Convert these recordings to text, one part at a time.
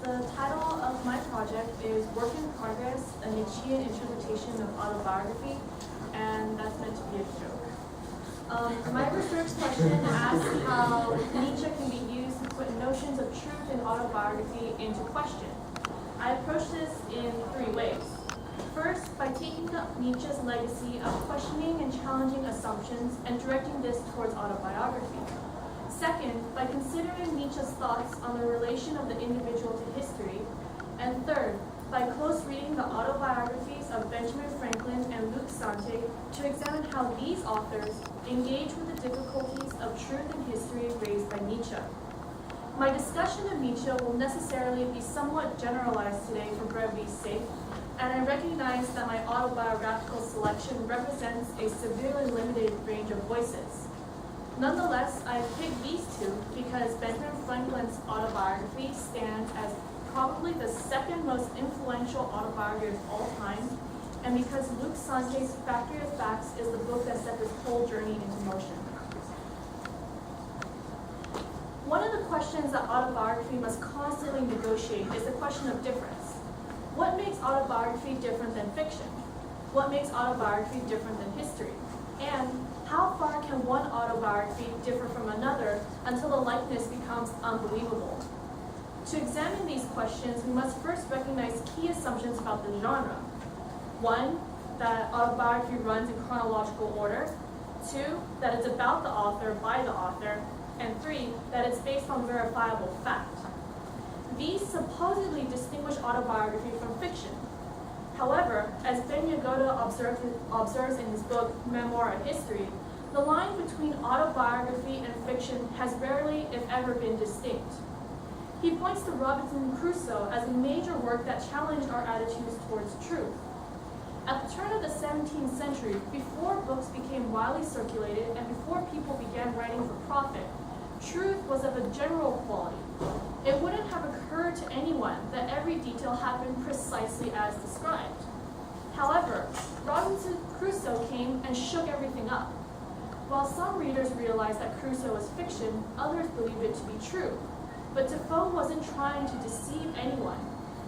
The title of my project is Work in Progress, a Nietzschean interpretation of autobiography, and that's meant to be a joke. My research question asks how Nietzsche can be used to put notions of truth and autobiography into question. I approach this in three ways. First, by taking up Nietzsche's legacy of questioning and challenging assumptions and directing this towards autobiography. Second, by considering Nietzsche's thoughts on the relation of the individual to history. And third, by close reading the autobiographies of Benjamin Franklin and Luc Santé to examine how these authors engage with the difficulties of truth and history raised by Nietzsche. My discussion of Nietzsche will necessarily be somewhat generalized today for brevity's sake, and I recognize that my autobiographical selection represents a severely limited range of voices. Nonetheless, I picked these two because Benjamin Franklin's autobiography stands as probably the second most influential autobiography of all time, and because Luc Santé's Factory of Facts is the book that set this whole journey into motion. One of the questions that autobiography must constantly negotiate is the question of difference. What makes autobiography different than fiction? What makes autobiography different than history? And how far can one autobiography differ from another until the likeness becomes unbelievable? To examine these questions, we must first recognize key assumptions about the genre. One, that autobiography runs in chronological order. Two, that it's about the author by the author. And three, that it's based on verifiable fact. These supposedly distinguish autobiography from fiction. However, as Ben Yagoda observes in his book, Memoir of History, the line between autobiography and fiction has rarely, if ever, been distinct. He points to Robinson Crusoe as a major work that challenged our attitudes towards truth. At the turn of the 17th century, before books became widely circulated and before people began writing for profit, truth was of a general quality. It wouldn't have occurred to anyone that every detail happened precisely as described. However, Robinson Crusoe came and shook everything up. While some readers realized that Crusoe was fiction, others believed it to be true. But Defoe wasn't trying to deceive anyone.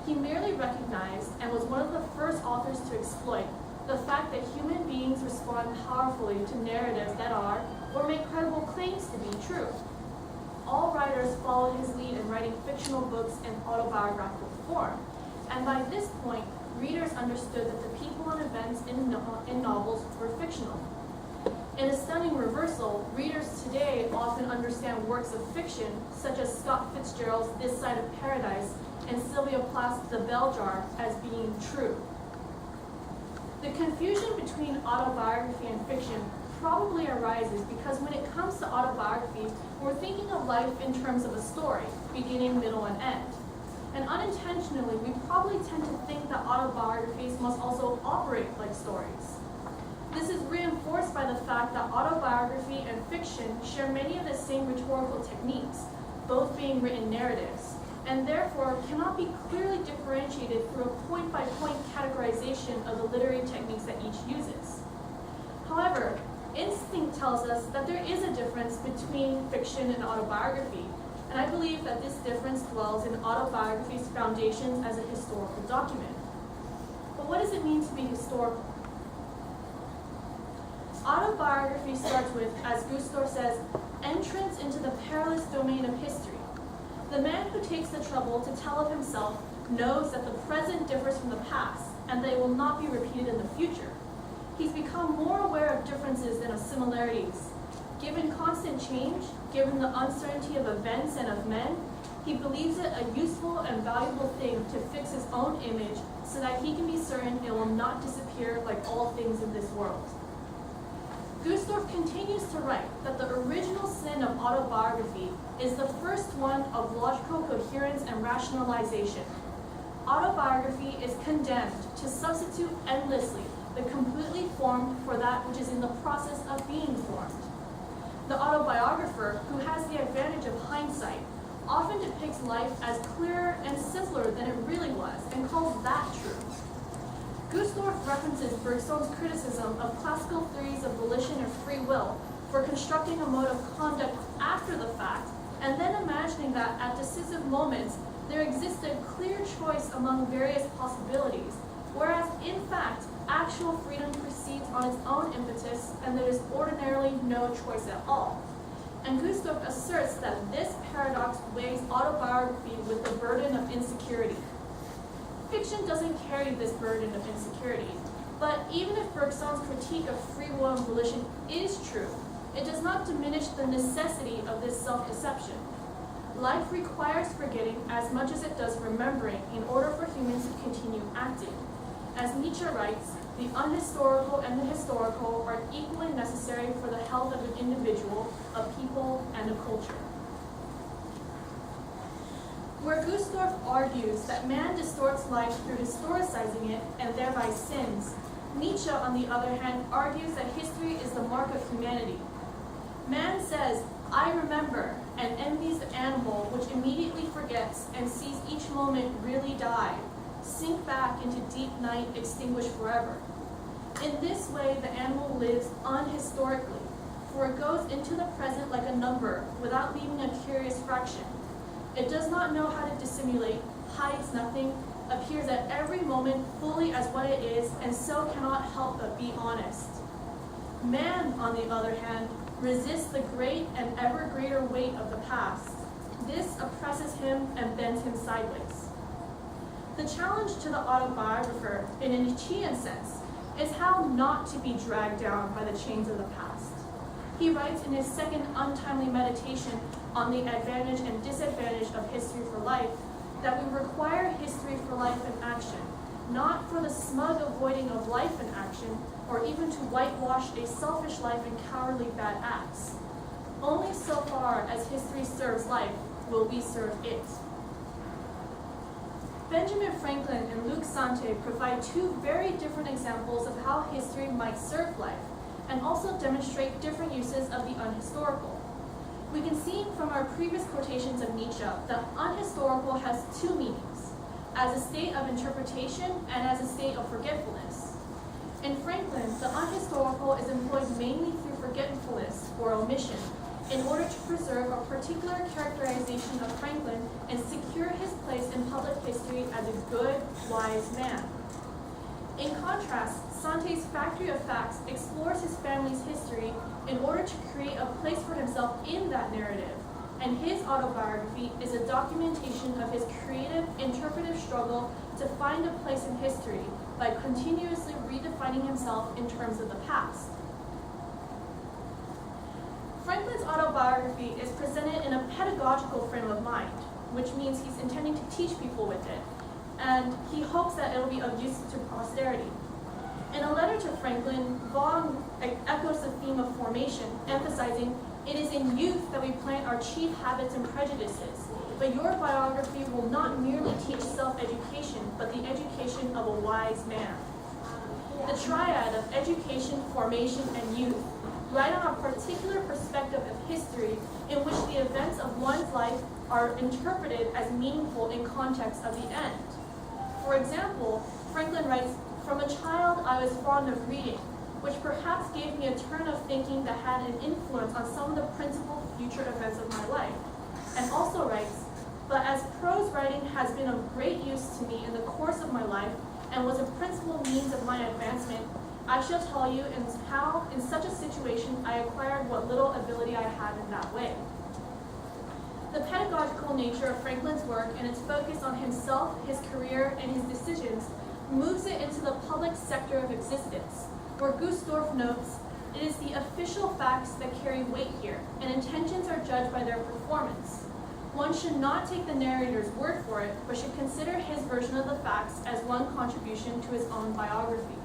He merely recognized, and was one of the first authors to exploit, the fact that human beings respond powerfully to narratives that are, or make credible claims to be, true. All writers followed his lead in writing fictional books in autobiographical form, and by this point, readers understood that the people and events in novels were fictional. In a stunning reversal, readers today often understand works of fiction, such as Scott Fitzgerald's This Side of Paradise and Sylvia Plath's The Bell Jar, as being true. The confusion between autobiography and fiction probably arises because when it comes to autobiography, we're thinking of life in terms of a story, beginning, middle, and end. And unintentionally, we probably tend to think that autobiographies must also operate like stories. This is reinforced by the fact that autobiography and fiction share many of the same rhetorical techniques, both being written narratives, and therefore cannot be clearly differentiated through a point-by-point categorization of the literary techniques that each uses. However, instinct tells us that there is a difference between fiction and autobiography, and I believe that this difference dwells in autobiography's foundations as a historical document. But what does it mean to be historical? Autobiography starts with, as Gustor says, entrance into the perilous domain of history. The man who takes the trouble to tell of himself knows that the present differs from the past, and that it will not be repeated in the future. He's become more aware of differences than of similarities. Given constant change, given the uncertainty of events and of men, he believes it a useful and valuable thing to fix his own image so that he can be certain it will not disappear like all things in this world. Gustorf continues to write that the original sin of autobiography is the first one of logical coherence and rationalization. Autobiography is condemned to substitute endlessly the completely formed for that which is in the process of being formed. The autobiographer, who has the advantage of hindsight, often depicts life as clearer and simpler than it really was and calls that true. Gustorf references Bergson's criticism of classical theories of volition and free will for constructing a mode of conduct after the fact, and then imagining that at decisive moments, there existed clear choice among various possibilities, whereas in fact, actual freedom proceeds on its own impetus and there is ordinarily no choice at all. And Gustorf asserts that this paradox weighs autobiography with the burden of insecurity. Fiction doesn't carry this burden of insecurity, but even if Bergson's critique of free will and volition is true, it does not diminish the necessity of this self-deception. Life requires forgetting as much as it does remembering in order for humans to continue acting. As Nietzsche writes, the unhistorical and the historical are equally necessary for the health of an individual, a people, and a culture. Where Gustorf argues that man distorts life through historicizing it and thereby sins, Nietzsche, on the other hand, argues that history is the mark of humanity. Man says, "I remember," and envies the animal which immediately forgets and sees each moment really die, sink back into deep night, extinguished forever. In this way, the animal lives unhistorically, for it goes into the present like a number without leaving a curious fraction. It does not know how to dissimulate, hides nothing, appears at every moment fully as what it is, and so cannot help but be honest. Man, on the other hand, resists the great and ever greater weight of the past. This oppresses him and bends him sideways. The challenge to the autobiographer, in a Nietzschean sense, is how not to be dragged down by the chains of the past. He writes in his second untimely meditation on the advantage and disadvantage of history for life that we require history for life in action, not for the smug avoiding of life in action, or even to whitewash a selfish life and cowardly bad acts. Only so far as history serves life will we serve it. Benjamin Franklin and Luc Sante provide two very different examples of how history might serve life, and also demonstrate different uses of the unhistorical. We can see from our previous quotations of Nietzsche that unhistorical has two meanings, as a state of interpretation and as a state of forgetfulness. In Franklin, the unhistorical is employed mainly through forgetfulness or omission, in order to preserve a particular characterization of Franklin and secure his place in public history as a good, wise man. In contrast, Sante's Factory of Facts explores his family's history in order to create a place for himself in that narrative, and his autobiography is a documentation of his creative, interpretive struggle to find a place in history by continuously redefining himself in terms of the past. Franklin's autobiography is presented in a pedagogical frame of mind, which means he's intending to teach people with it, and he hopes that it will be of use to posterity. In a letter to Franklin, Vaughan echoes the theme of formation, emphasizing, "It is in youth that we plant our chief habits and prejudices, but your biography will not merely teach self-education, but the education of a wise man." The triad of education, formation, and youth write on a particular perspective of history in which the events of one's life are interpreted as meaningful in context of the end. For example, Franklin writes, "From a child I was fond of reading, which perhaps gave me a turn of thinking that had an influence on some of the principal future events of my life." And also writes, "But as prose writing has been of great use to me in the course of my life and was a principal means of my advancement, I shall tell you how, in such a situation, I acquired what little ability I had in that way." The pedagogical nature of Franklin's work and its focus on himself, his career, and his decisions moves it into the public sector of existence, where Gustorf notes, "It is the official facts that carry weight here, and intentions are judged by their performance. One should not take the narrator's word for it, but should consider his version of the facts as one contribution to his own biography."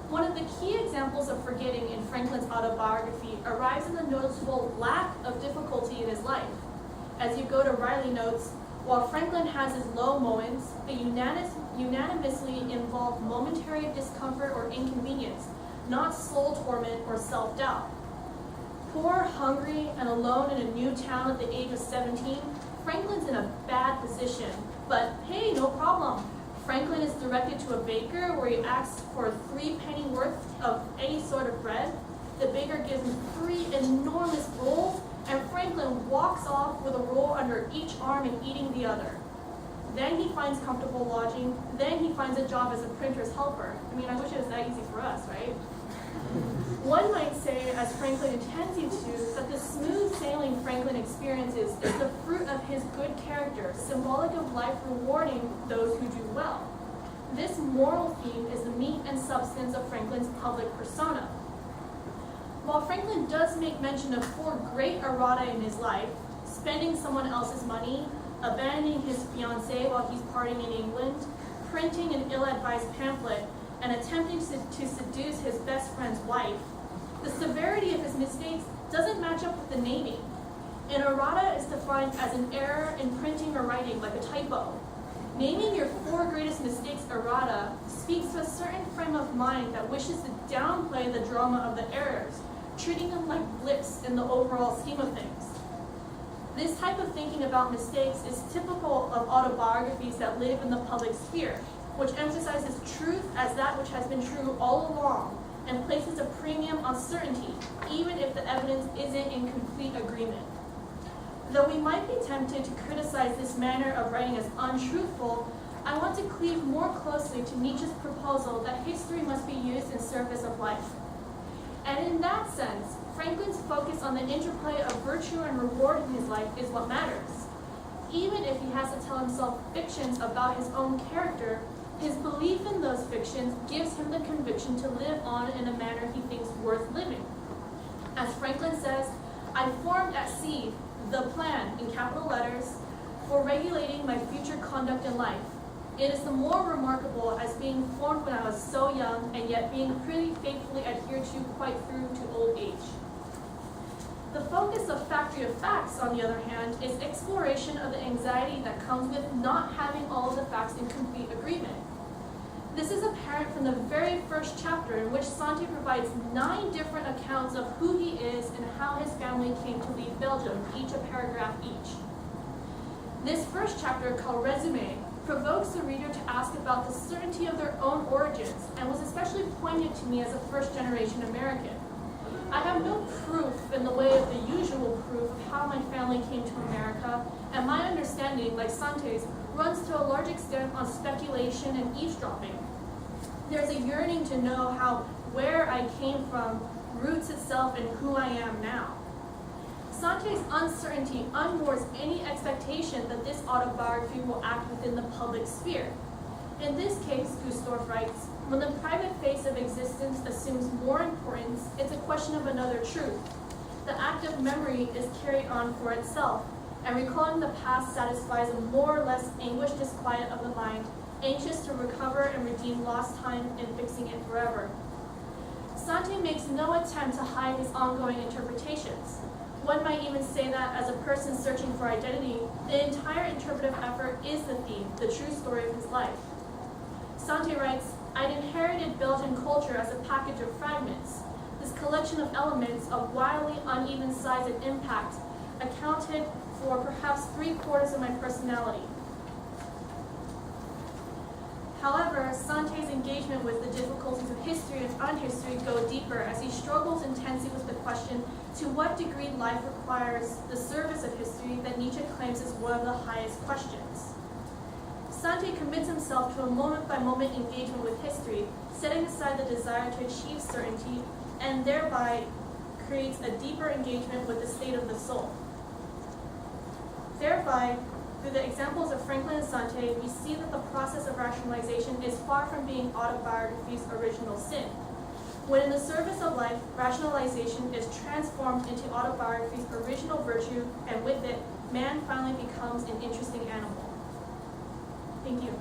One of the key examples of forgetting in Franklin's autobiography arrives in the noticeable lack of difficulty in his life. As you go to Riley notes, while Franklin has his low moments, they unanimously involve momentary discomfort or inconvenience, not soul torment or self-doubt. Poor, hungry, and alone in a new town at the age of 17, Franklin's in a bad position, but hey, no problem. Franklin is directed to a baker where he asks for 3 penny worth of any sort of bread. The baker gives him 3 enormous rolls, and Franklin walks off with a roll under each arm and eating the other. then he finds comfortable lodging, then he finds a job as a printer's helper. I mean, I wish it was that easy for us, right? One might say, as Franklin intends you to, that the smooth sailing Franklin experiences is the fruit of his good character, symbolic of life rewarding those who do well. This moral theme is the meat and substance of Franklin's public persona. While Franklin does make mention of 4 great errata in his life, spending someone else's money, abandoning his fiancée while he's partying in England, printing an ill-advised pamphlet, and attempting to seduce his best friend's wife, the severity of his mistakes doesn't match up with the naming. An errata is defined as an error in printing or writing, like a typo. Naming your 4 greatest mistakes errata speaks to a certain frame of mind that wishes to downplay the drama of the errors, treating them like blips in the overall scheme of things. This type of thinking about mistakes is typical of autobiographies that live in the public sphere, which emphasizes truth as that which has been true all along and places a premium on certainty, even if the evidence isn't in complete agreement. Though we might be tempted to criticize this manner of writing as untruthful, I want to cleave more closely to Nietzsche's proposal that history must be used in service of life. And in that sense, Franklin's focus on the interplay of virtue and reward in his life is what matters. Even if he has to tell himself fictions about his own character, his belief in those fictions gives him the conviction to live on in a manner he thinks worth living. As Franklin says, I formed at seed the plan, in capital letters, for regulating my future conduct in life. It is the more remarkable as being formed when I was so young and yet being pretty faithfully adhered to quite through to old age. The focus of Factory of Facts, on the other hand, is exploration of the anxiety that comes with not having all of the facts in complete agreement. This is apparent from the very first chapter, in which Sante provides 9 different accounts of who he is and how his family came to leave Belgium, each a paragraph each. This first chapter, called Resume, provokes the reader to ask about the certainty of their own origins, and was especially poignant to me as a first-generation American. I have no proof in the way of the usual proof of how my family came to America, and my understanding, like Sante's, runs to a large extent on speculation and eavesdropping. There's a yearning to know how where I came from roots itself in who I am now. Sante's uncertainty unmoors any expectation that this autobiography will act within the public sphere. In this case, Gustorf writes, when the private face of existence assumes more importance, it's a question of another truth. The act of memory is carried on for itself, and recalling the past satisfies a more or less anguished disquiet of the mind, anxious to recover and redeem lost time in fixing it forever. Sante makes no attempt to hide his ongoing interpretations. One might even say that as a person searching for identity, the entire interpretive effort is the theme, the true story of his life. Sante writes, I'd inherited Belgian culture as a package of fragments. This collection of elements of wildly uneven size and impact accounted for perhaps 3/4 of my personality. However, Sante's engagement with the difficulties of history and unhistory go deeper as he struggles intensely with the question to what degree life requires the service of history that Nietzsche claims is one of the highest questions. Sante commits himself to a moment-by-moment engagement with history, setting aside the desire to achieve certainty, and thereby creates a deeper engagement with the state of the soul. Thereby, through the examples of Franklin and Sante, we see that the process of rationalization is far from being autobiography's original sin. When in the service of life, rationalization is transformed into autobiography's original virtue, and with it, man finally becomes an interesting animal. Thank you.